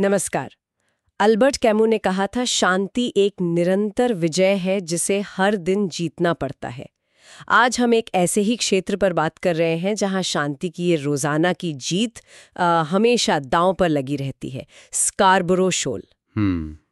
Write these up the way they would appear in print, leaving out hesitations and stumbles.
नमस्कार। Albert Camus ने कहा था, शांति एक निरंतर विजय है जिसे हर दिन जीतना पड़ता है। आज हम एक ऐसे ही क्षेत्र पर बात कर रहे हैं जहां शांति की ये रोजाना की जीत हमेशा दांव पर लगी रहती है। स्कारबरो शोल।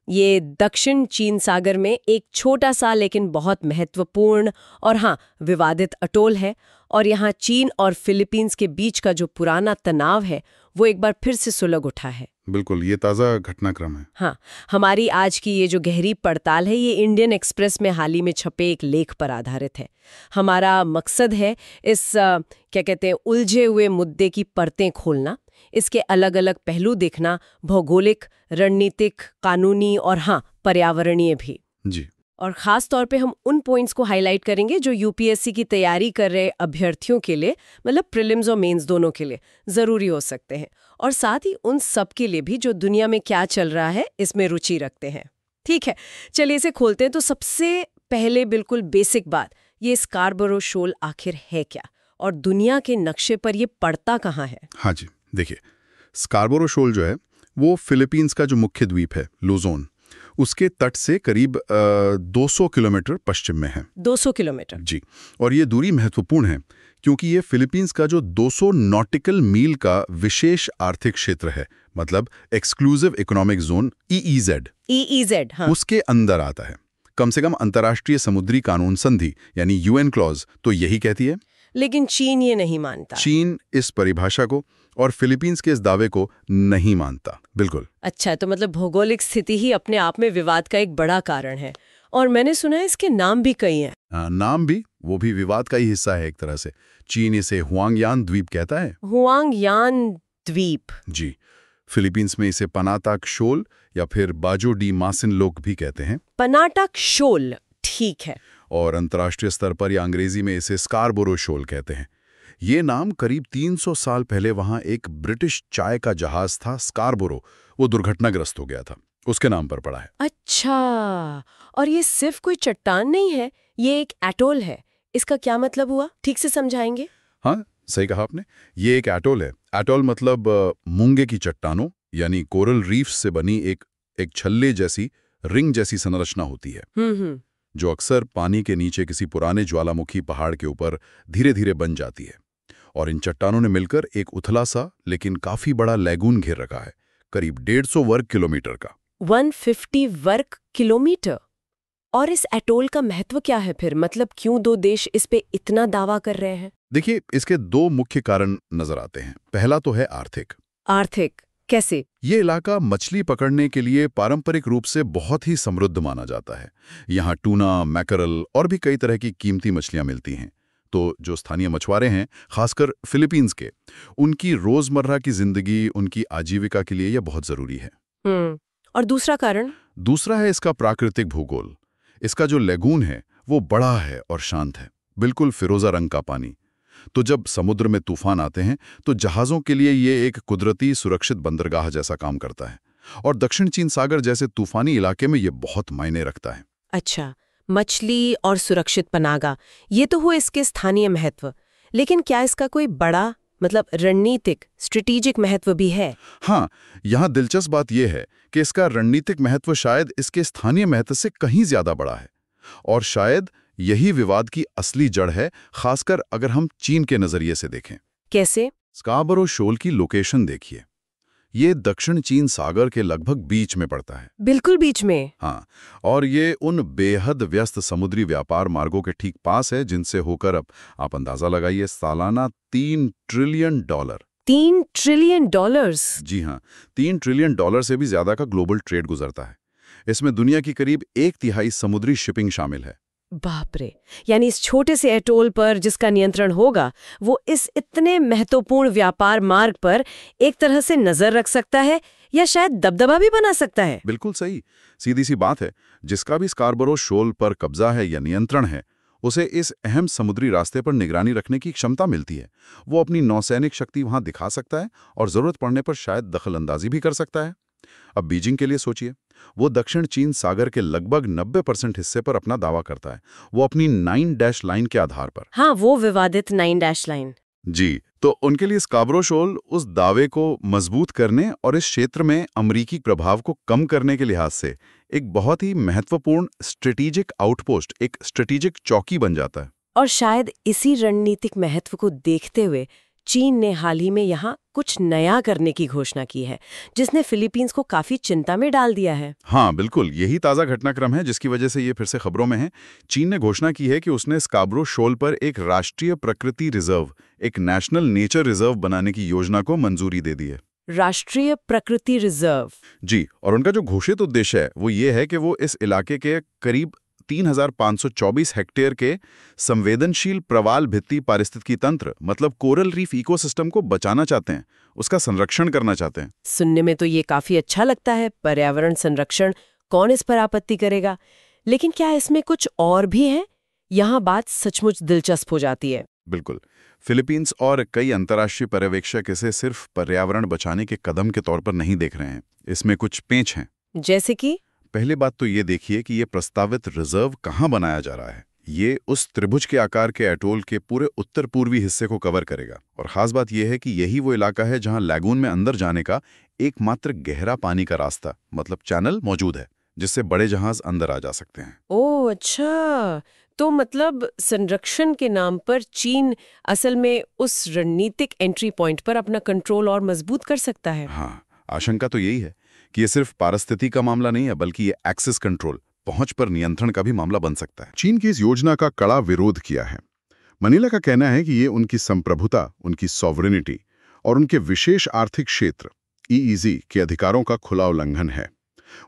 ये दक्षिण चीन सागर में एक छोटा सा लेकिन बहुत महत्वपूर्ण और विवादित अटोल है। और यहाँ चीन और फिलीपींस के बीच का जो पुराना तनाव है वो एक बार फिर से सुलग उठा है। बिल्कुल, ये ताज़ा घटनाक्रम है। हाँ, हमारी आज की ये जो गहरी पड़ताल है ये इंडियन एक्सप्रेस में हाल ही में छपे एक लेख पर आधारित है। हमारा मकसद है इस क्या कहते हैं उलझे हुए मुद्दे की परतें खोलना, इसके अलग अलग पहलू देखना, भौगोलिक, रणनीतिक, कानूनी और पर्यावरणीय भी जी। और खास तौर पे हम उन पॉइंट्स को हाईलाइट करेंगे जो यूपीएससी की तैयारी कर रहे अभ्यर्थियों के लिए, मतलब प्रीलिम्स और मेंस दोनों के लिए जरूरी हो सकते हैं, और साथ ही उन सब के लिए भी जो दुनिया में क्या चल रहा है इसमें रुचि रखते हैं। ठीक है, चलिए इसे खोलते हैं। तो सबसे पहले बिल्कुल बेसिक बात, ये स्कारबरो शोल आखिर है क्या और दुनिया के नक्शे पर ये पड़ता कहाँ है? हाँ जी, देखिए, स्कारबरो शोल जो है वो फिलीपींस का जो मुख्य द्वीप है लुजोन, उसके तट से करीब 200 किलोमीटर पश्चिम में है। 200 किलोमीटर? जी। और ये दूरी महत्वपूर्ण है क्योंकि ये फिलीपींस का जो 200 नॉटिकल मील का विशेष आर्थिक क्षेत्र है, मतलब एक्सक्लूसिव इकोनॉमिक जोन EEZ, उसके अंदर आता है। कम से कम अंतर्राष्ट्रीय समुद्री कानून संधि यानी UN क्लॉज तो यही कहती है। लेकिन चीन ये नहीं मानता। चीन इस परिभाषा को और फिलीपींस के इस दावे को नहीं मानता। बिल्कुल। अच्छा, तो मतलब भौगोलिक स्थिति ही अपने आप में विवाद का एक बड़ा कारण है। और मैंने सुना है इसके नाम भी कई हैं। नाम भी, वो भी विवाद का ही हिस्सा है एक तरह से। चीन इसे हुआंगयान द्वीप कहता है। हुआंगयान द्वीप? जी। फिलीपींस में इसे पनाटाक शोल या फिर बाजो डी मासिनलोक भी कहते हैं। पनाटाक शोल, ठीक है। और अंतर्राष्ट्रीय स्तर पर या अंग्रेजी में इसे स्कारबोरो शोल कहते हैं। ये नाम करीब 300 साल पहले वहां एक ब्रिटिश चाय का जहाज था स्कारबोरो, वो दुर्घटनाग्रस्त हो गया था, उसके नाम पर पड़ा है। अच्छा, और ये सिर्फ कोई चट्टान नहीं है, ये एक एटोल है। इसका क्या मतलब हुआ, ठीक से समझाएंगे? हाँ, सही कहा आपने। ये एक एटोल है। एटोल मतलब मूंगे की चट्टानों यानी कोरल रीफ्स से बनी एक छल्ले जैसी, रिंग जैसी संरचना होती है जो अक्सर पानी के नीचे किसी पुराने ज्वालामुखी पहाड़ के ऊपर धीरे धीरे बन जाती है। और इन चट्टानों ने मिलकर एक उथला सा लेकिन काफी बड़ा लैगून घेर रखा है, करीब 150 वर्ग किलोमीटर का। 150 वर्ग किलोमीटर? और इस एटोल का महत्व क्या है फिर? मतलब क्यों दो देश इस पे इतना दावा कर रहे हैं? देखिए, इसके दो मुख्य कारण नजर आते हैं। पहला तो है आर्थिक। आर्थिक कैसे? ये इलाका मछली पकड़ने के लिए पारंपरिक रूप से बहुत ही समृद्ध माना जाता है। यहाँ टूना, मैकरल और भी कई तरह की कीमती मछलियां मिलती हैं। तो जो स्थानीय मछुआरे हैं, खासकर फिलीपींस के, उनकी रोजमर्रा की जिंदगी, उनकी आजीविका के लिए यह बहुत जरूरी है। और दूसरा कारण? दूसरा है इसका प्राकृतिक भूगोल। इसका जो लेगून है वो बड़ा है और शांत है, बिल्कुल फिरोजा रंग का पानी। तो जब समुद्र में तूफान आते हैं तो जहाज़ों के लिए ये एक कुदरती सुरक्षित बंदरगाह जैसा काम करता है। और दक्षिण चीन सागर जैसे तूफानी इलाके में ये बहुत मायने रखता है। अच्छा, मछली और सुरक्षित पनागा, ये तो हुए इसके स्थानीय महत्व। लेकिन क्या इसका कोई बड़ा, मतलब रणनीतिक, स्ट्रेटेजिक महत्व भी है? हाँ, यहाँ दिलचस्प बात यह है कि इसका रणनीतिक महत्व शायद इसके स्थानीय महत्व से कहीं ज्यादा बड़ा है। और शायद यही विवाद की असली जड़ है, खासकर अगर हम चीन के नजरिए से देखें। कैसे? स्कारबरो शोल की लोकेशन देखिए। ये दक्षिण चीन सागर के लगभग बीच में पड़ता है। बिल्कुल बीच में? हाँ, और ये उन बेहद व्यस्त समुद्री व्यापार मार्गों के ठीक पास है जिनसे होकर अब आप अंदाजा लगाइए सालाना $3 ट्रिलियन। $3 ट्रिलियन? जी हाँ, $3 ट्रिलियन से भी ज्यादा का ग्लोबल ट्रेड गुजरता है। इसमें दुनिया की करीब 1/3 समुद्री शिपिंग शामिल है। बाप रे! यानी इस छोटे से एटोल पर जिसका नियंत्रण होगा वो इस इतने महत्वपूर्ण व्यापार मार्ग पर एक तरह से नजर रख सकता है या शायद दबदबा भी बना सकता है। बिल्कुल सही, सीधी सी बात है। जिसका भी स्कारबरो शोल पर कब्जा है या नियंत्रण है, उसे इस अहम समुद्री रास्ते पर निगरानी रखने की क्षमता मिलती है। वो अपनी नौसैनिक शक्ति वहां दिखा सकता है और जरूरत पड़ने पर शायद दखलंदाजी भी कर सकता है। अब बीजिंग के लिए सोचिए, वो दक्षिण चीन सागर के लगभग 90% हिस्से पर अपना दावा करता है, वो अपनी 9 डैश लाइन के आधार पर। हाँ, वो विवादित 9 डैश लाइन। जी, तो उनके लिए स्कार्बरो शोल उस दावे को मजबूत करने और इस क्षेत्र में अमेरिकी प्रभाव को कम करने के लिहाज से एक बहुत ही महत्वपूर्ण स्ट्रेटेजिक आउटपोस्ट, एक स्ट्रेटेजिक चौकी बन जाता है। और शायद इसी रणनीतिक महत्व को देखते हुए चीन ने हाल ही में यहाँ कुछ नया करने की घोषणा की है, जिसने फिलीपींस को काफी चिंता में डाल दिया है। हाँ, बिल्कुल, यही ताज़ा घटनाक्रम है जिसकी वजह से ये फिर से खबरों में है। चीन ने घोषणा की है कि उसने स्कार्बरो शोल पर एक राष्ट्रीय प्रकृति रिजर्व, एक नेशनल नेचर रिजर्व बनाने की योजना को मंजूरी दे दी है। राष्ट्रीय प्रकृति रिजर्व। जी, और उनका जो घोषित उद्देश्य है वो ये है कि वो इस इलाके के करीब 3,524 हेक्टेयर के संवेदनशील प्रवाल भित्ति पारिस्थितिकी तंत्र, मतलब कोरल रीफ इकोसिस्टम को बचाना चाहते हैं, उसका संरक्षण करना चाहते हैं। सुनने में तो ये काफी अच्छा लगता है, पर्यावरण संरक्षण, कौन इस पर आपत्ति करेगा। लेकिन क्या इसमें कुछ और भी है? यहाँ बात सचमुच दिलचस्प हो जाती है। बिल्कुल, फिलीपींस और कई अंतर्राष्ट्रीय पर्यवेक्षक इसे सिर्फ पर्यावरण बचाने के कदम के तौर पर नहीं देख रहे हैं। इसमें कुछ पेंच हैं। जैसे कि पहले बात तो ये देखिए कि ये प्रस्तावित रिजर्व कहाँ बनाया जा रहा है। ये उस त्रिभुज के आकार के एटोल के पूरे उत्तर पूर्वी हिस्से को कवर करेगा, और खास बात यह है कि यही वो इलाका है जहां लैगून में अंदर जाने का एकमात्र गहरा पानी का रास्ता, मतलब चैनल, मौजूद है, जिससे बड़े जहाज अंदर आ जा सकते हैं। ओह अच्छा, तो मतलब संरक्षण के नाम पर चीन असल में उस रणनीतिक एंट्री पॉइंट पर अपना कंट्रोल और मजबूत कर सकता है। हाँ, आशंका तो यही है कि ये सिर्फ पारिस्थितिकी का मामला नहीं है, बल्कि ये एक्सेस कंट्रोल, पहुंच पर नियंत्रण का भी मामला बन सकता है। चीन की इस योजना का कड़ा विरोध किया है। मनीला का कहना है कि ये उनकी संप्रभुता, उनकी सॉवरेनिटी और उनके विशेष आर्थिक क्षेत्र ईईजी के अधिकारों का खुला उल्लंघन है।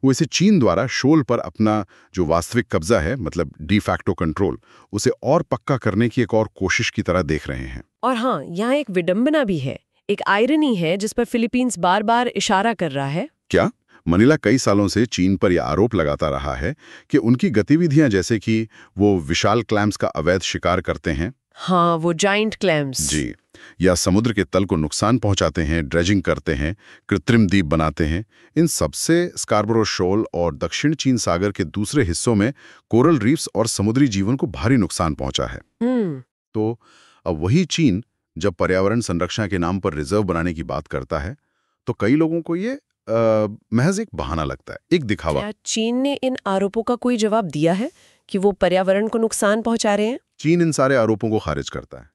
वो इसे चीन द्वारा शोल पर अपना जो वास्तविक कब्जा है, मतलब डी फैक्टो कंट्रोल, उसे और पक्का करने की एक और कोशिश की तरह देख रहे हैं। और हाँ, यहाँ एक विडंबना भी है, एक आयरनी है जिस पर फिलीपींस बार बार इशारा कर रहा है। क्या? मनीला कई सालों से चीन पर यह आरोप लगाता रहा है कि उनकी गतिविधियां, जैसे कि वो विशाल क्लैम्स का अवैध शिकार करते हैं, हाँ, वो जाइंट क्लैम्स जी, या समुद्र के तल को नुकसान पहुंचाते हैं, ड्रेजिंग करते हैं, कृत्रिम द्वीप बनाते हैं, इन सबसे स्कार्बरो शोल और दक्षिण चीन सागर के दूसरे हिस्सों में कोरल रीफ्स और समुद्री जीवन को भारी नुकसान पहुंचा है। तो अब वही चीन जब पर्यावरण संरक्षण के नाम पर रिजर्व बनाने की बात करता है, तो कई लोगों को ये महज एक बहाना लगता है, एक दिखावा। क्या चीन ने इन आरोपों का कोई जवाब दिया है कि वो पर्यावरण को नुकसान पहुंचा रहे हैं? चीन इन सारे आरोपों को खारिज करता है,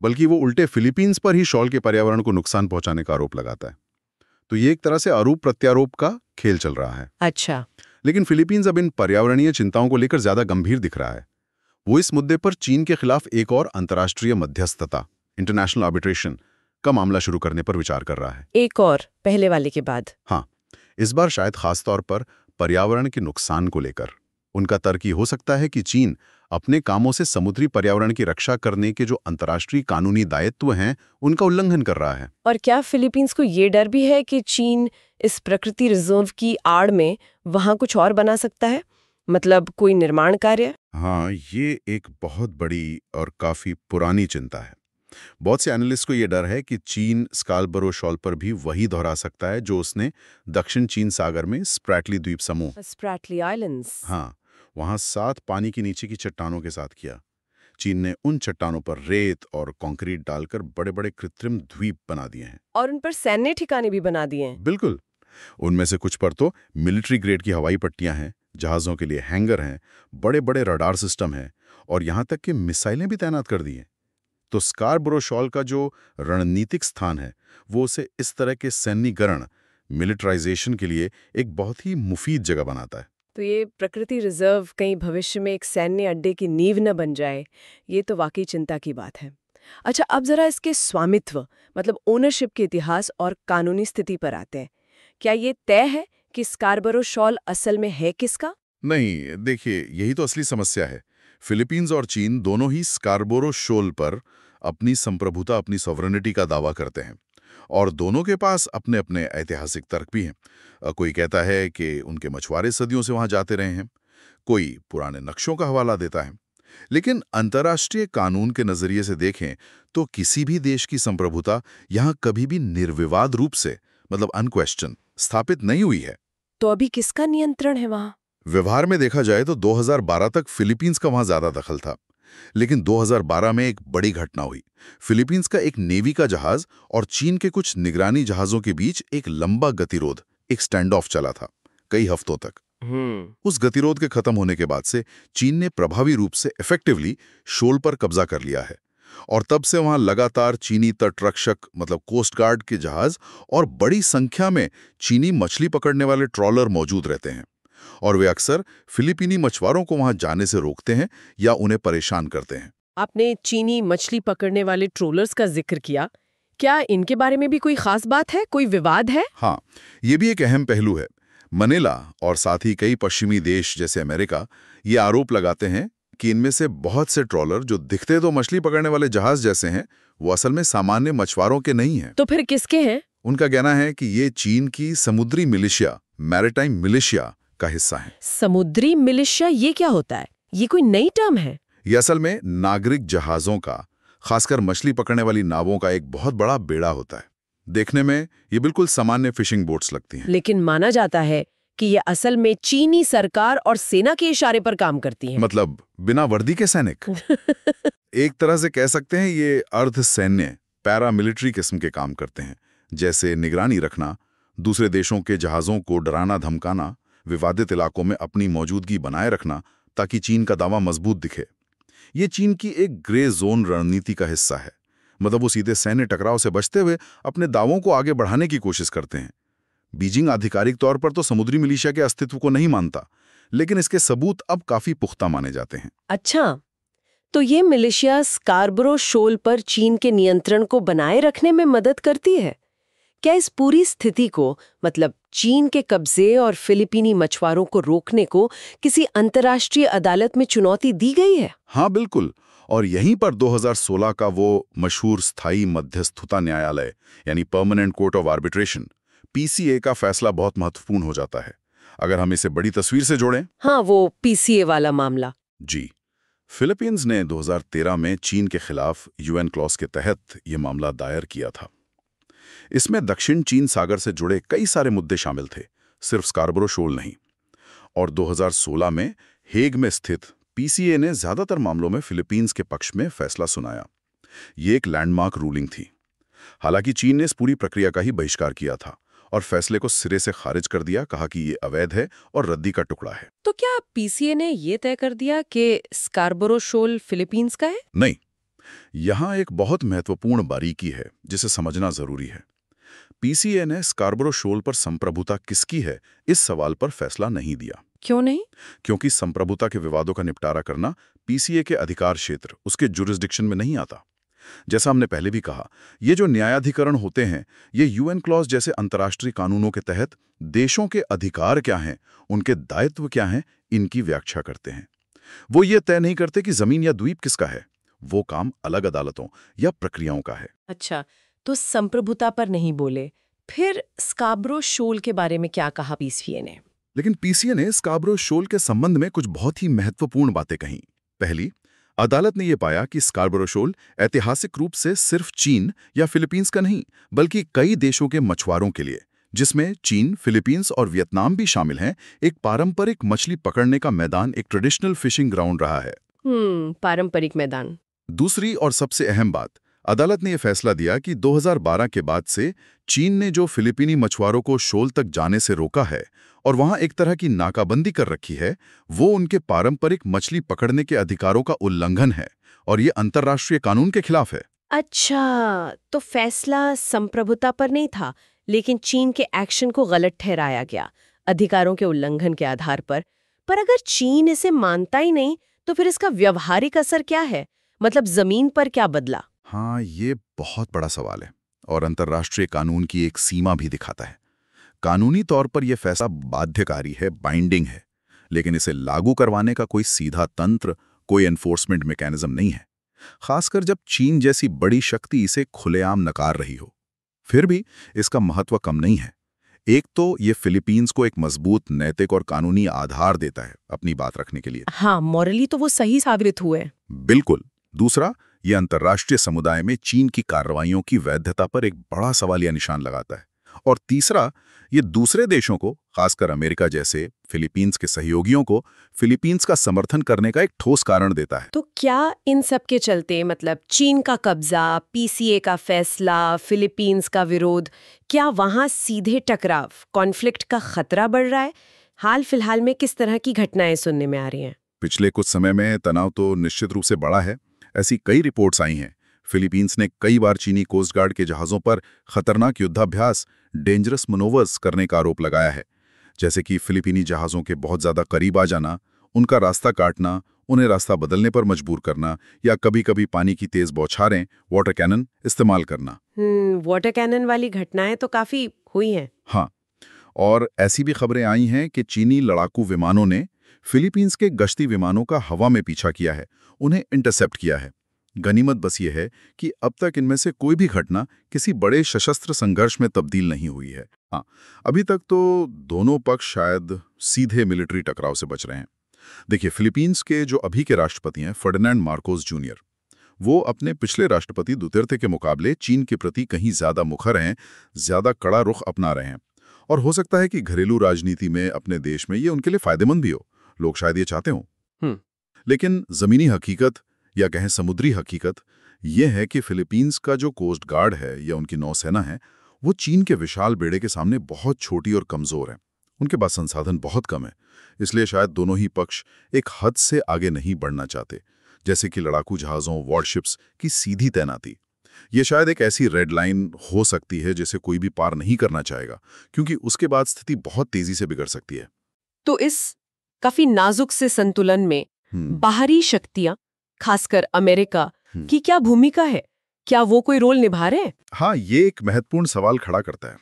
बल्कि वो उल्टे फिलीपींस पर ही शॉल के पर्यावरण को नुकसान पहुंचाने का आरोप लगाता है। तो ये एक तरह से आरोप प्रत्यारोप का खेल चल रहा है। अच्छा। लेकिन फिलीपींस अब इन पर्यावरणीय चिंताओं को लेकर ज्यादा गंभीर दिख रहा है। वो इस मुद्दे पर चीन के खिलाफ एक और अंतर्राष्ट्रीय मध्यस्थता, इंटरनेशनल आर्बिट्रेशन का मामला शुरू करने पर विचार कर रहा है। एक और, पहले वाले के बाद। हाँ, इस बार शायद खासतौर पर पर्यावरण के नुकसान को लेकर। उनका तर्क ये हो सकता है कि चीन अपने कामों से समुद्री पर्यावरण की रक्षा करने के जो अंतर्राष्ट्रीय कानूनी दायित्व हैं, उनका उल्लंघन कर रहा है। और क्या फिलीपींस को ये डर भी है कि चीन इस प्रकृति रिजर्व की आड़ में वहां कुछ और बना सकता है, मतलब कोई निर्माण कार्य? हाँ, ये एक बहुत बड़ी और काफी पुरानी चिंता है। बहुत से एनालिस्ट को यह डर है कि चीन स्कार्बरो शॉल पर भी वही दोहरा सकता है जो उसने दक्षिण चीन सागर में स्प्रैटली द्वीप समूह, स्प्रैटली आइलैंड्स, हाँ, वहां 7 पानी के नीचे की चट्टानों के साथ किया। चीन ने उन चट्टानों पर रेत और कंक्रीट डालकर बड़े बड़े कृत्रिम द्वीप बना दिए हैं, और उन पर सैन्य ठिकाने भी बना दिए हैं। बिल्कुल। उनमें से कुछ पर तो मिलिट्री ग्रेड की हवाई पट्टियां हैं, जहाजों के लिए हैंगर हैं, बड़े बड़े रडार सिस्टम हैं, और यहां तक कि मिसाइलें भी तैनात कर दी हैं। तो स्कार्बरो शॉल का जो रणनीतिक स्थान है, वो उसे इस तरह के सैन्यीकरण, मिलिटराइजेशन के लिए एक बहुत ही मुफीद जगह बनाता है। तो ये प्रकृति रिजर्व कहीं भविष्य में एक सैन्य अड्डे की नींव न बन जाए, ये तो वाकई चिंता की बात है। अच्छा, अब जरा इसके स्वामित्व, मतलब ओनरशिप के इतिहास और कानूनी स्थिति पर आते हैं। क्या ये तय है कि स्कार्बरो शॉल असल में है किसका? नहीं, देखिए, यही तो असली समस्या है। फिलीपींस और चीन दोनों ही स्कार्बरो शोल पर अपनी संप्रभुता, अपनी सॉवरेनिटी का दावा करते हैं, और दोनों के पास अपने अपने ऐतिहासिक तर्क भी हैं। कोई कहता है कि उनके मछुआरे सदियों से वहां जाते रहे हैं, कोई पुराने नक्शों का हवाला देता है। लेकिन अंतर्राष्ट्रीय कानून के नजरिए से देखें तो किसी भी देश की संप्रभुता यहां कभी भी निर्विवाद रूप से, मतलब अनक्वेश्चन, स्थापित नहीं हुई है। तो अभी किसका नियंत्रण है वहां? व्यवहार में देखा जाए तो 2012 तक फिलीपींस का वहां ज्यादा दखल था, लेकिन 2012 में एक बड़ी घटना हुई। फिलीपींस का एक नेवी का जहाज और चीन के कुछ निगरानी जहाजों के बीच एक लंबा गतिरोध, एक स्टैंड ऑफ चला था, कई हफ्तों तक। उस गतिरोध के खत्म होने के बाद से चीन ने प्रभावी रूप से इफेक्टिवली शोल पर कब्जा कर लिया है और तब से वहां लगातार चीनी तटरक्षक मतलब कोस्ट गार्ड के जहाज और बड़ी संख्या में चीनी मछली पकड़ने वाले ट्रॉलर मौजूद रहते हैं और वे अक्सर फिलिपीनी मछुआरों को वहां जाने से रोकते हैं या उन्हें परेशान करते हैं। आपने चीनी मछली पकड़ने वाले ट्रोलर्स का जिक्र किया, क्या इनके बारे में भी कोई खास बात है, कोई विवाद है? हाँ, ये भी एक अहम पहलू है। मनीला और साथ ही कई पश्चिमी देश जैसे अमेरिका ये आरोप लगाते हैं कि इनमें से बहुत से ट्रॉलर जो दिखते तो मछली पकड़ने वाले जहाज जैसे हैं, वो असल में सामान्य मछुआरों के नहीं हैं। तो फिर किसके हैं? उनका कहना है कि ये चीन की समुद्री मिलिशिया, मैरिटाइम मिलिशिया का हिस्सा है। समुद्री मिलिशिया ये क्या होता है? ये कोई नई टर्म है? ये असल में नागरिक जहाजों का, खासकर मछली पकड़ने वाली नावों का एक बहुत बड़ा बेड़ा होता है। देखने में ये बिल्कुल सामान्य फिशिंग बोट्स लगती हैं। लेकिन माना जाता है कि ये असल में चीनी सरकार और सेना के इशारे पर काम करती हैं। मतलब बिना वर्दी के सैनिक? एक तरह से कह सकते हैं ये अर्ध सैन्य, पैरामिलिट्री किस्म के काम करते हैं, जैसे निगरानी रखना, दूसरे देशों के जहाजों को डराना धमकाना, विवादित इलाकों में अपनी मौजूदगी बनाए रखना ताकि चीन का दावा मजबूत दिखे। ये चीन की एक ग्रे जोन रणनीति का हिस्सा है। मतलब वो सीधे सैन्य टकराव से बचते हुए अपने दावों को आगे बढ़ाने की कोशिश करते हैं। बीजिंग आधिकारिक तौर पर तो समुद्री मिलिशिया के अस्तित्व को नहीं मानता, लेकिन इसके सबूत अब काफी पुख्ता माने जाते हैं। अच्छा, तो ये मिलिशिया स्कारबरो शोल पर चीन के नियंत्रण को बनाए रखने में मदद करती है? क्या इस पूरी स्थिति को, मतलब चीन के कब्जे और फिलिपीनी मछुआरों को रोकने को, किसी अंतर्राष्ट्रीय अदालत में चुनौती दी गई है? हाँ बिल्कुल, और यहीं पर 2016 का वो मशहूर स्थायी मध्यस्थता न्यायालय यानी permanent court of arbitration, PCA का फैसला बहुत महत्वपूर्ण हो जाता है। अगर हम इसे बड़ी तस्वीर से जोड़ें। हाँ, वो पीसीए वाला मामला। जी, फिलीपींस ने 2013 में चीन के खिलाफ यूएन क्लॉज के तहत ये मामला दायर किया था। इसमें दक्षिण चीन सागर से जुड़े कई सारे मुद्दे शामिल थे, सिर्फ स्कारबरो शोल नहीं। और 2016 में हेग में स्थित पीसीए ने ज्यादातर मामलों में फिलीपींस के पक्ष में फैसला सुनाया। ये एक लैंडमार्क रूलिंग थी। हालांकि चीन ने इस पूरी प्रक्रिया का ही बहिष्कार किया था और फैसले को सिरे से खारिज कर दिया, कहा कि ये अवैध है और रद्दी का टुकड़ा है। तो क्या पीसीए ने ये तय कर दिया कि स्कारबरो शोल फिलीपींस का है? नहीं, यहां एक बहुत महत्वपूर्ण बारीकी है जिसे समझना जरूरी है। पीसीए ने स्कारबरो शोल पर संप्रभुता किसकी है, इस सवाल पर फैसला नहीं दिया। क्यों नहीं? क्योंकि संप्रभुता के विवादों का निपटारा करना पीसीए के अधिकार क्षेत्र, उसके जुरिस्डिक्शन में नहीं आता। जैसा हमने पहले भी कहा, ये जो न्यायाधिकरण होते हैं, ये यूएन क्लॉज जैसे अंतर्राष्ट्रीय कानूनों के तहत देशों के अधिकार क्या हैं, उनके दायित्व क्या हैं, इनकी व्याख्या करते हैं। वो ये तय नहीं करते कि जमीन या द्वीप किसका है। वो काम अलग अदालतों या प्रक्रियाओं का है। अच्छा, तो संप्रभुता पर नहीं बोले, फिर स्कारबरो शोल के बारे में क्या कहा पीसीए ने? लेकिन पीसीए ने स्कारबरो शोल के संबंध में कुछ बहुत ही महत्वपूर्ण बातें कहीं। पहली, अदालत ने यह पाया कि स्कारबरो शोल ऐतिहासिक रूप से सिर्फ चीन या फिलीपींस का नहीं, बल्कि कई देशों के मछुआरों के लिए, जिसमें चीन, फिलीपींस और वियतनाम भी शामिल हैं, एक पारंपरिक मछली पकड़ने का मैदान, एक ट्रेडिशनल फिशिंग ग्राउंड रहा है। पारंपरिक मैदान। दूसरी और सबसे अहम बात, अदालत ने यह फैसला दिया कि 2012 के बाद से चीन ने जो फिलिपीनी मछुआरों को शोल तक जाने से रोका है और वहां एक तरह की नाकाबंदी कर रखी है, वो उनके पारंपरिक मछली पकड़ने के अधिकारों का उल्लंघन है और ये अंतर्राष्ट्रीय कानून के खिलाफ है। अच्छा, तो फैसला संप्रभुता पर नहीं था, लेकिन चीन के एक्शन को गलत ठहराया गया अधिकारों के उल्लंघन के आधार पर। पर अगर चीन इसे मानता ही नहीं, तो फिर इसका व्यावहारिक असर क्या है? मतलब जमीन पर क्या बदला? हाँ, ये बहुत बड़ा सवाल है और अंतर्राष्ट्रीय कानून की एक सीमा भी दिखाता है। कानूनी तौर पर यह फैसला बाध्यकारी है, बाइंडिंग है, लेकिन इसे लागू करवाने का कोई सीधा तंत्र, कोई एनफोर्समेंट मैकेनिज्म नहीं है, खासकर जब चीन जैसी बड़ी शक्ति इसे खुलेआम नकार रही हो। फिर भी इसका महत्व कम नहीं है। एक तो ये फिलीपींस को एक मजबूत नैतिक और कानूनी आधार देता है अपनी बात रखने के लिए। हाँ, मॉरली तो वो सही साबित हुए। बिल्कुल। दूसरा, ये अंतर्राष्ट्रीय समुदाय में चीन की कार्रवाइयों की वैधता पर एक बड़ा सवालिया निशान लगाता है और तीसरा, ये दूसरे देशों को, खासकर अमेरिका जैसे फिलीपींस के सहयोगियों को, फिलीपींस का समर्थन करने का एक ठोस कारण देता है। तो क्या इन सब के चलते मतलब चीन का कब्जा, पीसीए का फैसला, फिलीपींस का विरोध, क्या वहां सीधे टकराव, कॉन्फ्लिक्ट का खतरा बढ़ रहा है? हाल फिलहाल में किस तरह की घटनाएं सुनने में आ रही हैं? पिछले कुछ समय में तनाव तो निश्चित रूप से बढ़ा है। ऐसी कई रिपोर्ट्स आई हैं। फिलीपींस ने कई बार चीनी कोस्ट गार्ड के जहाज़ों पर खतरनाक युद्धाभ्यास, डेंजरस मनोवर्स करने का आरोप लगाया है, जैसे कि फिलीपीनी जहाज़ों के बहुत ज़्यादा करीब आ जाना, उनका रास्ता काटना, उन्हें रास्ता बदलने पर मजबूर करना, या कभी-कभी पानी की तेज़ बौछारें, वाटर कैनन इस्तेमाल करना। वाटर कैनन वाली घटनाएं तो काफी हुई हैं। हाँ, और ऐसी भी खबरें आई हैं कि चीनी लड़ाकू विमानों ने फिलीपींस के गश्ती विमानों का हवा में पीछा किया है, उन्हें इंटरसेप्ट किया है। गनीमत बस ये है कि अब तक इनमें से कोई भी घटना किसी बड़े सशस्त्र संघर्ष में तब्दील नहीं हुई है। हाँ, अभी तक तो दोनों पक्ष शायद सीधे मिलिट्री टकराव से बच रहे हैं। देखिए, फिलीपींस के जो अभी के राष्ट्रपति हैं, फर्डिनेंड मार्कोस जूनियर, वो अपने पिछले राष्ट्रपति दुतेर्ते के मुकाबले चीन के प्रति कहीं ज्यादा मुखर हैं, ज्यादा कड़ा रुख अपना रहे हैं। और हो सकता है कि घरेलू राजनीति में अपने देश में ये उनके लिए फायदेमंद भी हो, लोग शायद ये चाहते हों। लेकिन जमीनी हकीकत या कहें समुद्री हकीकत यह है कि फिलीपींस का जो कोस्ट गार्ड है या उनकी नौसेना है, वो चीन के विशाल बेड़े के सामने बहुत छोटी और कमजोर है। उनके पास संसाधन बहुत कम है, इसलिए शायद दोनों ही पक्ष एक हद से आगे नहीं बढ़ना चाहते, जैसे कि लड़ाकू जहाज़ों, वॉरशिप्स की सीधी तैनाती। ये शायद एक ऐसी रेड लाइन हो सकती है जिसे कोई भी पार नहीं करना चाहेगा, क्योंकि उसके बाद स्थिति बहुत तेजी से बिगड़ सकती है। तो इस काफी नाजुक से संतुलन में बाहरी शक्तियां, खासकर अमेरिका की क्या भूमिका है? क्या वो कोई रोल निभा रहे हैं? हाँ, ये एक महत्वपूर्ण सवाल खड़ा करता है,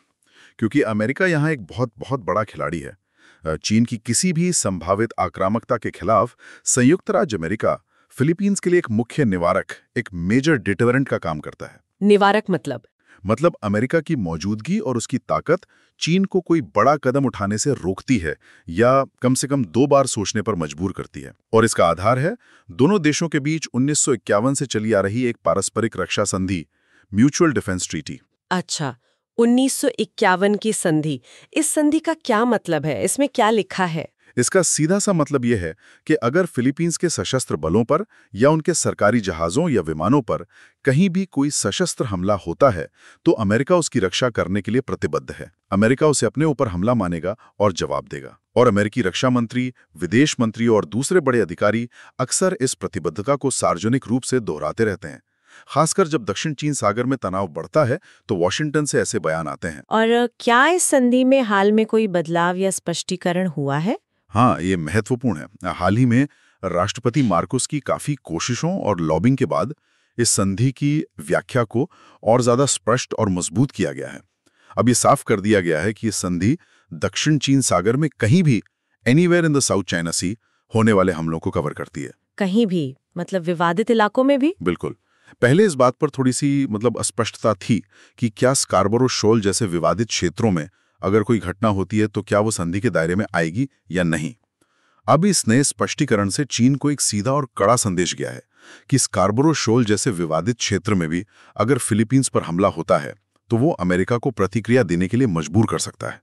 क्योंकि अमेरिका यहाँ एक बहुत बहुत बड़ा खिलाड़ी है। चीन की किसी भी संभावित आक्रामकता के खिलाफ संयुक्त राज्य अमेरिका फिलीपींस के लिए एक मुख्य निवारक, एक मेजर डिटरेंट का काम करता है। निवारक मतलब अमेरिका की मौजूदगी और उसकी ताकत चीन को कोई बड़ा कदम उठाने से रोकती है, या कम से कम 2 बार सोचने पर मजबूर करती है। और इसका आधार है दोनों देशों के बीच 1951 से चली आ रही एक पारस्परिक रक्षा संधि, म्यूचुअल डिफेंस ट्रीटी। अच्छा, 1951 की संधि। इस संधि का क्या मतलब है? इसमें क्या लिखा है? इसका सीधा सा मतलब यह है कि अगर फिलीपींस के सशस्त्र बलों पर या उनके सरकारी जहाज़ों या विमानों पर कहीं भी कोई सशस्त्र हमला होता है, तो अमेरिका उसकी रक्षा करने के लिए प्रतिबद्ध है। अमेरिका उसे अपने ऊपर हमला मानेगा और जवाब देगा। और अमेरिकी रक्षा मंत्री, विदेश मंत्री और दूसरे बड़े अधिकारी अक्सर इस प्रतिबद्धता को सार्वजनिक रूप से दोहराते रहते हैं। खासकर जब दक्षिण चीन सागर में तनाव बढ़ता है, तो वॉशिंगटन से ऐसे बयान आते हैं। और क्या इस संधि में हाल में कोई बदलाव या स्पष्टीकरण हुआ है? हाँ, ये महत्वपूर्ण है। हाल ही में राष्ट्रपति मार्कोस की काफी कोशिशों और लॉबिंग के बाद इस संधि की व्याख्या को और ज्यादा स्पष्ट और मजबूत किया गया है। अब ये साफ कर दिया गया है कि ये संधि दक्षिण चीन सागर में कहीं भी, anywhere in the South China Sea, होने वाले हमलों को कवर करती है। कहीं भी मतलब विवादित इलाकों में भी? बिल्कुल। पहले इस बात पर थोड़ी सी अस्पष्टता थी कि क्या स्कार्बरो शोल जैसे विवादित क्षेत्रों में अगर कोई घटना होती है तो क्या वो संधि के दायरे में आएगी या नहीं। अब इस नए स्पष्टीकरण से चीन को एक सीधा और कड़ा संदेश गया है कि स्कार्बरो शोल जैसे विवादित क्षेत्र में भी अगर फिलीपींस पर हमला होता है तो वो अमेरिका को प्रतिक्रिया देने के लिए मजबूर कर सकता है।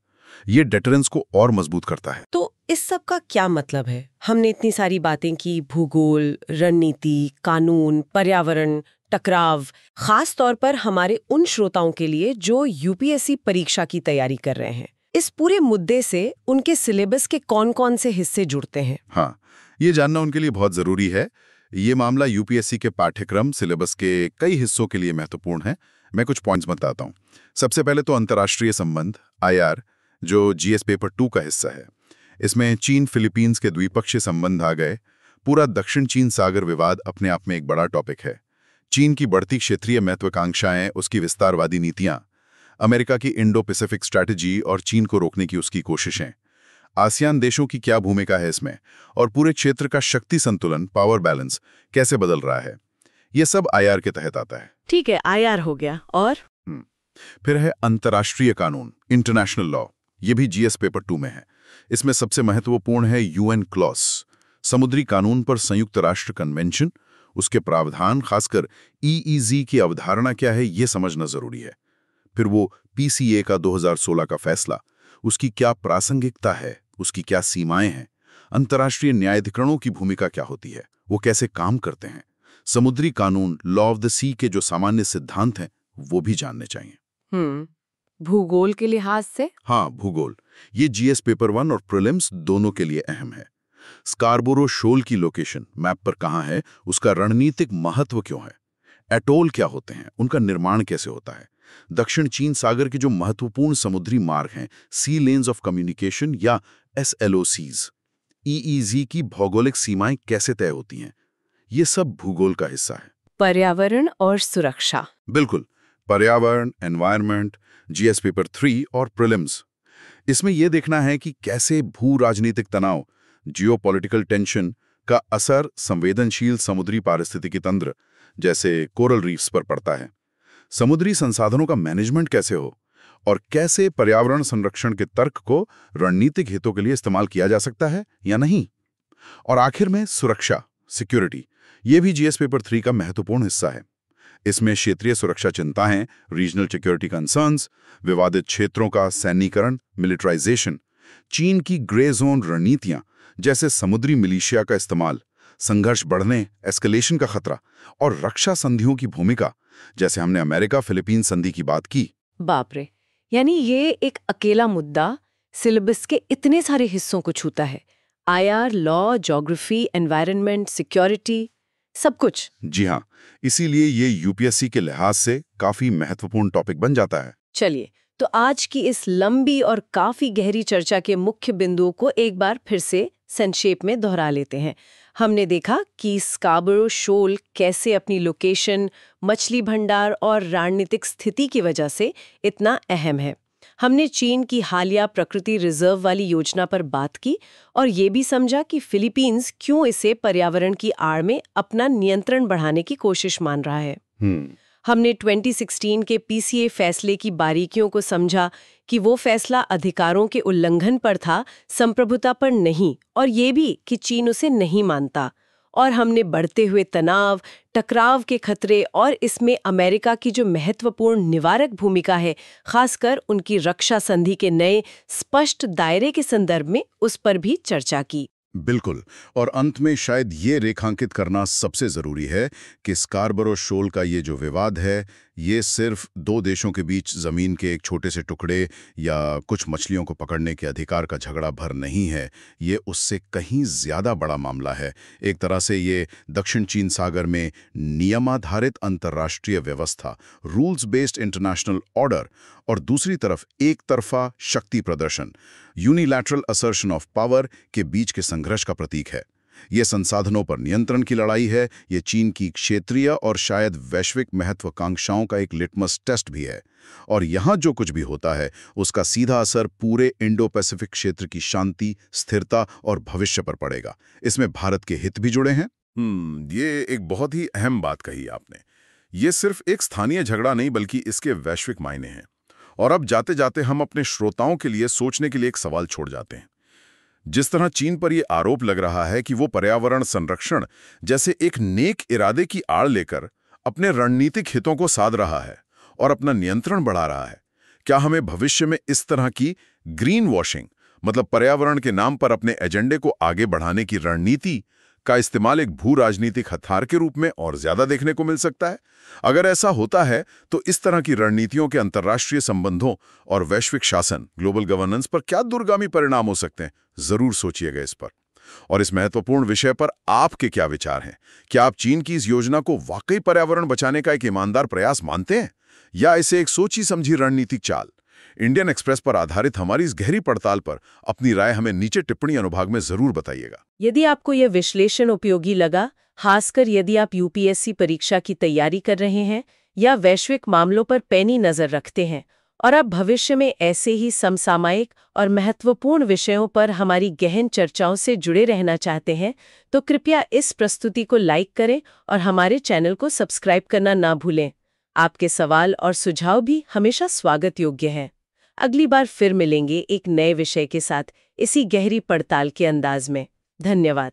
ये डेटरेंस को और मजबूत करता है। तो इस सब का क्या मतलब है? हमने इतनी सारी बातें की, भूगोल, रणनीति, कानून, पर्यावरण, टकराव, खास तौर पर हमारे उन श्रोताओं के लिए जो यूपीएससी परीक्षा की तैयारी कर रहे हैं। इस पूरे मुद्दे से उनके सिलेबस के कौन-कौन से हिस्से जुड़ते हैं? हाँ, ये जानना उनके लिए बहुत जरूरी है। ये मामला यूपीएससी के पाठ्यक्रम सिलेबस के कई हिस्सों के लिए महत्वपूर्ण है। मैं कुछ पॉइंट्स बताता हूँ। सबसे पहले तो अंतर्राष्ट्रीय संबंध, IR, जो जीएस पेपर 2 का हिस्सा है। इसमें चीन फिलीपींस के द्विपक्षीय संबंध आ गए। पूरा दक्षिण चीन सागर विवाद अपने आप में एक बड़ा टॉपिक है। चीन की बढ़ती क्षेत्रीय महत्वाकांक्षाएं, उसकी विस्तारवादी नीतियां, अमेरिका की इंडो पैसिफिक स्ट्रैटेजी और चीन को रोकने की उसकी कोशिशें, आसियान देशों की क्या भूमिका है इसमें, और पूरे क्षेत्र का शक्ति संतुलन, पावर बैलेंस कैसे बदल रहा है, ये सब IR के तहत आता है। ठीक है, IR हो गया। और फिर है अंतर्राष्ट्रीय कानून, इंटरनेशनल लॉ। ये भी जीएस पेपर 2 में है। इसमें सबसे महत्वपूर्ण है UN क्लॉज, समुद्री कानून पर संयुक्त राष्ट्र कन्वेंशन, उसके प्रावधान, खासकर EEZ की अवधारणा क्या है ये समझना जरूरी है। फिर वो PCA का 2016 का फैसला, उसकी क्या प्रासंगिकता है, उसकी क्या सीमाएं हैं, अंतर्राष्ट्रीय न्यायाधिकरणों की भूमिका क्या होती है, वो कैसे काम करते हैं, समुद्री कानून, लॉ ऑफ द सी के जो सामान्य सिद्धांत हैं वो भी जानने चाहिए। भूगोल के लिहाज से? हाँ, भूगोल। ये GS पेपर 1 और प्रीलिम्स दोनों के लिए अहम है। स्कारबोरो शोल की लोकेशन मैप पर कहाँ है, उसका रणनीतिक महत्व क्यों है, एटोल क्या होते हैं, उनका निर्माण कैसे होता है, दक्षिण चीन सागर के जो महत्वपूर्ण समुद्री मार्ग हैं, सी लेन्स ऑफ कम्युनिकेशन या SLOCs, EEZ की भौगोलिक सीमाएं कैसे तय होती हैं, ये सब भूगोल का हिस्सा है। पर्यावरण और सुरक्षा। बिल्कुल, पर्यावरण, एनवायरनमेंट, GS पेपर 3 और प्रीलिम्स। इसमें यह देखना है कि कैसे भू राजनीतिक तनाव, जियोपॉलिटिकल टेंशन का असर संवेदनशील समुद्री पारिस्थितिकी तंत्र जैसे कोरल रीफ्स पर पड़ता है, समुद्री संसाधनों का मैनेजमेंट कैसे हो, और कैसे पर्यावरण संरक्षण के तर्क को रणनीतिक हितों के लिए इस्तेमाल किया जा सकता है या नहीं। और आखिर में सुरक्षा, सिक्योरिटी, ये भी GS पेपर 3 का महत्वपूर्ण हिस्सा है। इसमें क्षेत्रीय सुरक्षा चिंताएं, रीजनल सिक्योरिटी कंसर्न्स, विवादित क्षेत्रों का सैन्यीकरण, मिलिटराइजेशन, चीन की ग्रे जोन रणनीतियां जैसे समुद्री मिलिशिया का इस्तेमाल, संघर्ष बढ़ने, एस्केलेशन का खतरा, और रक्षा संधियों की भूमिका, जैसे हमने अमेरिका फिलीपीन संधि की बात की। बाप रे, यानी ये एक अकेला मुद्दा सिलेबस के इतने सारे हिस्सों को छूता है। IR, law, geography, environment, security, सब कुछ। जी हाँ, इसीलिए ये UPSC के लिहाज से काफी महत्वपूर्ण टॉपिक बन जाता है। चलिए, तो आज की इस लंबी और काफी गहरी चर्चा के मुख्य बिंदुओं को एक बार फिर से संक्षेप में दोहरा लेते हैं। हमने देखा कि स्कारबरो शोल कैसे अपनी लोकेशन, मछली भंडार और रणनीतिक स्थिति की वजह से इतना अहम है। हमने चीन की हालिया प्रकृति रिजर्व वाली योजना पर बात की और ये भी समझा कि फिलीपींस क्यों इसे पर्यावरण की आड़ में अपना नियंत्रण बढ़ाने की कोशिश मान रहा है। हमने 2016 के PCA फैसले की बारीकियों को समझा कि वो फैसला अधिकारों के उल्लंघन पर था, संप्रभुता पर नहीं, और ये भी कि चीन उसे नहीं मानता। और हमने बढ़ते हुए तनाव, टकराव के खतरे और इसमें अमेरिका की जो महत्वपूर्ण निवारक भूमिका है, खासकर उनकी रक्षा संधि के नए स्पष्ट दायरे के संदर्भ में, उस पर भी चर्चा की। बिल्कुल, और अंत में शायद ये रेखांकित करना सबसे जरूरी है कि स्कारबरो शोल का ये जो विवाद है, ये सिर्फ दो देशों के बीच जमीन के एक छोटे से टुकड़े या कुछ मछलियों को पकड़ने के अधिकार का झगड़ा भर नहीं है। ये उससे कहीं ज्यादा बड़ा मामला है। एक तरह से ये दक्षिण चीन सागर में नियमाधारित अंतर्राष्ट्रीय व्यवस्था, रूल्स बेस्ड इंटरनेशनल ऑर्डर, और दूसरी तरफ एक तरफा शक्ति प्रदर्शन, यूनिलैटरल असर्शन ऑफ पावर के बीच के संघर्ष का प्रतीक है। ये संसाधनों पर नियंत्रण की लड़ाई है। ये चीन की क्षेत्रीय और शायद वैश्विक महत्वाकांक्षाओं का एक लिटमस टेस्ट भी है। और यहाँ जो कुछ भी होता है, उसका सीधा असर पूरे इंडो पैसिफिक क्षेत्र की शांति, स्थिरता और भविष्य पर पड़ेगा। इसमें भारत के हित भी जुड़े हैं। ये एक बहुत ही अहम बात कही आपने। ये सिर्फ एक स्थानीय झगड़ा नहीं, बल्कि इसके वैश्विक मायने हैं। और अब जाते जाते हम अपने श्रोताओं के लिए सोचने के लिए एक सवाल छोड़ जाते हैं। जिस तरह चीन पर यह आरोप लग रहा है कि वो पर्यावरण संरक्षण जैसे एक नेक इरादे की आड़ लेकर अपने रणनीतिक हितों को साध रहा है और अपना नियंत्रण बढ़ा रहा है, क्या हमें भविष्य में इस तरह की ग्रीन वॉशिंग, मतलब पर्यावरण के नाम पर अपने एजेंडे को आगे बढ़ाने की रणनीति का इस्तेमाल एक भू राजनीतिक हथियार के रूप में और ज्यादा देखने को मिल सकता है? अगर ऐसा होता है तो इस तरह की रणनीतियों के अंतर्राष्ट्रीय संबंधों और वैश्विक शासन, ग्लोबल गवर्नेंस पर क्या दूरगामी परिणाम हो सकते हैं? जरूर सोचिएगा इस पर। और इस महत्वपूर्ण विषय पर आपके क्या विचार हैं? क्या आप चीन की इस योजना को वाकई पर्यावरण बचाने का एक ईमानदार प्रयास मानते हैं, या इसे एक सोची समझी रणनीतिक चाल? इंडियन एक्सप्रेस पर आधारित हमारी इस गहरी पड़ताल पर अपनी राय हमें नीचे टिप्पणी अनुभाग में जरूर बताइएगा। यदि आपको यह विश्लेषण उपयोगी लगा, खासकर यदि आप UPSC परीक्षा की तैयारी कर रहे हैं या वैश्विक मामलों पर पैनी नजर रखते हैं, और आप भविष्य में ऐसे ही समसामयिक और महत्वपूर्ण विषयों पर हमारी गहन चर्चाओं से जुड़े रहना चाहते हैं, तो कृपया इस प्रस्तुति को लाइक करें और हमारे चैनल को सब्सक्राइब करना ना भूलें। आपके सवाल और सुझाव भी हमेशा स्वागत योग्य हैं। अगली बार फिर मिलेंगे एक नए विषय के साथ, इसी गहरी पड़ताल के अंदाज में। धन्यवाद।